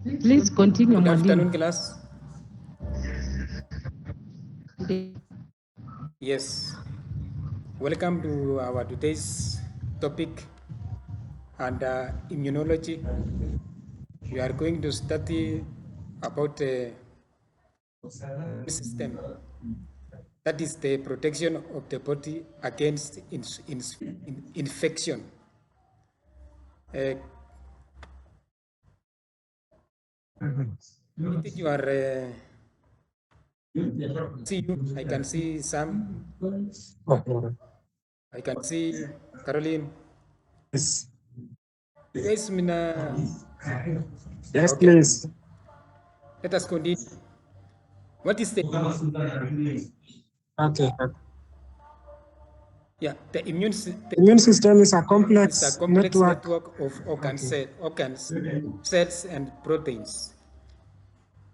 Please continue, Good Mwalimu. afternoon, class. Yes, welcome to our today's topic under immunology. We are going to study about the system, that is the protection of the body against infection. I think you are see you. I can see Sam. I can see Caroline. Yes. Yes, Mina. Yes, Okay, please. let us continue. What is the Okay. yeah the immune system? Immune system is a It's a complex complex network. network of organs, cells, and proteins.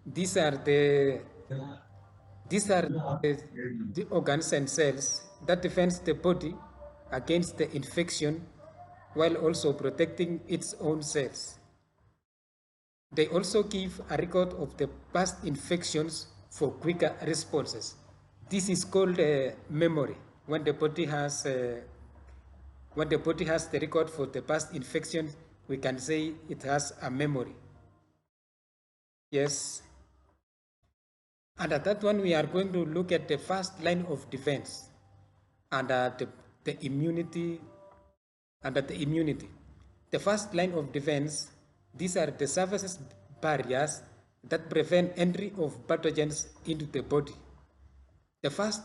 These are the these are the organs and cells that defends the body against the infection while also protecting its own cells. They also give a record of the past infections for quicker responses. This is called memory. When the body has the record for the past infection, we can say it has a memory. Yes. And at that one, we are going to look at the first line of defense and the immunity. Under the immunity, the first line of defense, these are the surface barriers that prevent entry of pathogens into the body. The first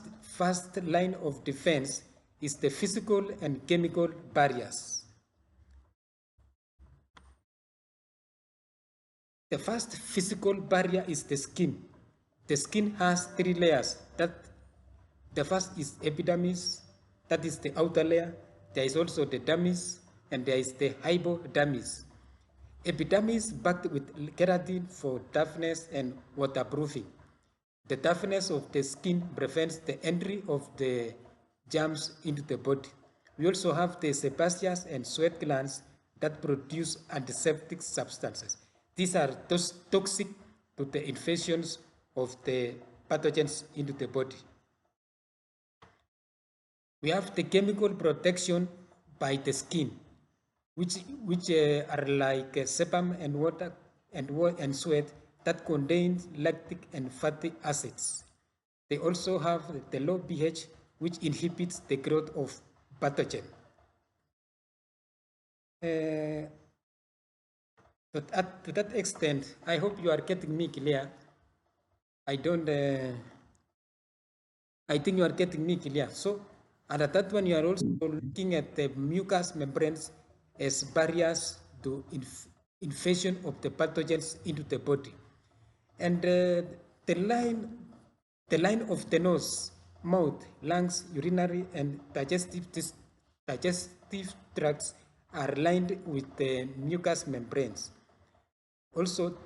line of defense is the physical and chemical barriers. The first physical barrier is the skin. The skin has three layers. The first is epidermis, that is the outer layer. There is also the dermis, and there is the hypodermis. Epidermis backed with keratin for toughness and waterproofing. The toughness of the skin prevents the entry of the germs into the body. We also have the sebaceous and sweat glands that produce antiseptic substances. These are toxic to the infections of the pathogens into the body. We have the chemical protection by the skin, which are like sebum and water and sweat that contains lactic and fatty acids. They also have the low pH, which inhibits the growth of pathogen. But to that extent, I hope you are getting me clear. I think you are getting me clear. So, and at that one, you are also looking at the mucous membranes as barriers to infection of the pathogens into the body. And the line of the nose, mouth, lungs, urinary, and digestive tracts are lined with the mucous membranes. Also,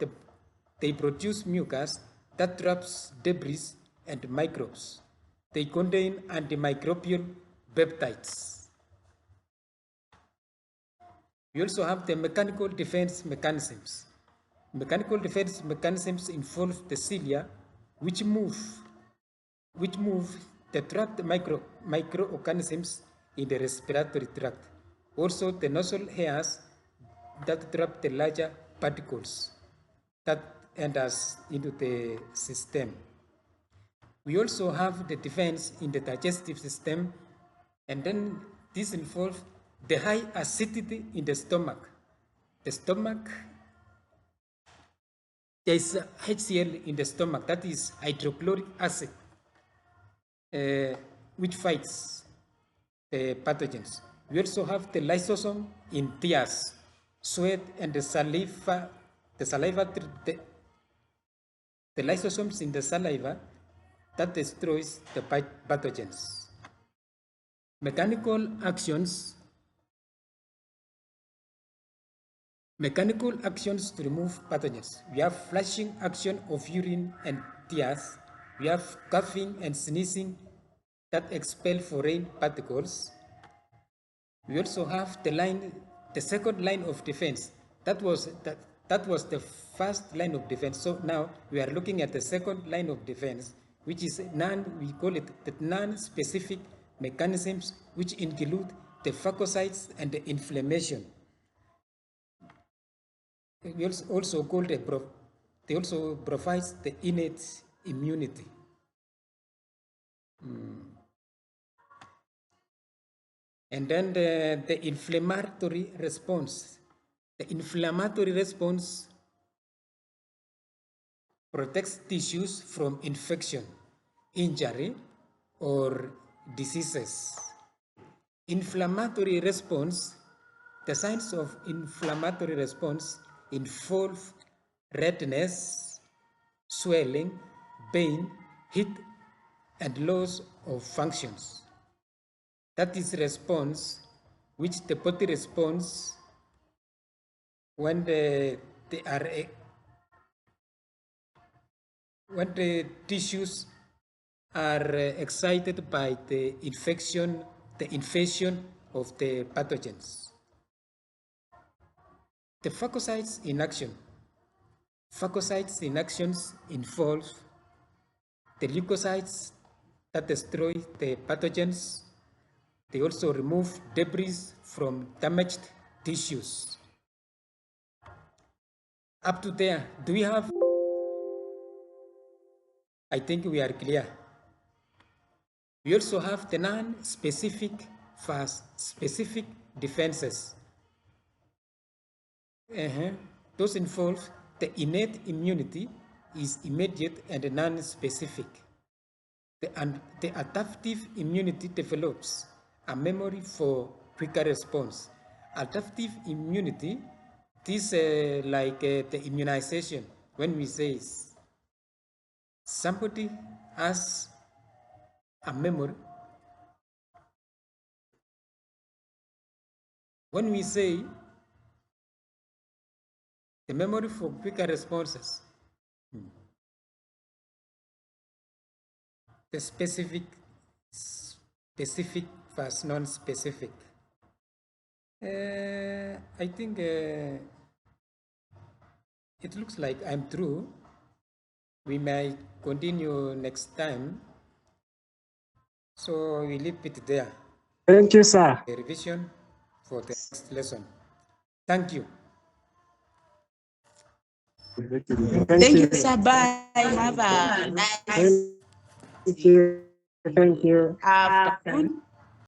they produce mucus that traps debris and microbes. They contain antimicrobial peptides. We also have the mechanical defense mechanisms. Mechanical defense mechanisms involve the cilia, which move the trapped microorganisms in the respiratory tract. Also, the nasal hairs that trap the larger particles that enters into the system. We also have the defense in the digestive system, and then this involves the high acidity in the stomach. The stomach, there is HCl in the stomach, that is hydrochloric acid, which fights the pathogens. We also have the lysosome in tears, sweat, and the saliva. The lysosomes in the saliva that destroys the pathogens. Mechanical actions to remove pathogens. We have flushing action of urine and tears. We have coughing and sneezing that expel foreign particles. We also have the second line of defense. That was That was the first line of defense. So now we are looking at the second line of defense, which is we call it the non-specific mechanisms, which include the phagocytes and the inflammation. We also called they also provides the innate immunity. And then the inflammatory response. The inflammatory response protects tissues from infection, injury, or diseases. Inflammatory response, the signs of inflammatory response involve redness, swelling, pain, heat, and loss of functions. That is response which the body responds when the tissues are excited by the invasion of the pathogens. The phagocytes in action. Phagocytes in actions involve the leukocytes that destroy the pathogens. They also remove debris from damaged tissues. Up to there, do we have? I think we are clear. We also have the non-specific versus specific defenses. Those involve the innate immunity is immediate and non-specific. The adaptive immunity develops a memory for quicker response. Adaptive immunity is like the immunization. When we say somebody has a memory, when we say the memory for quicker responses, the specific versus non-specific. I think it looks like I'm through. We may continue next time. So we leave it there. Thank you, sir. A revision for the next lesson. Thank you. Thank you, sir. Bye. Have a nice Thank you. Thank you. afternoon.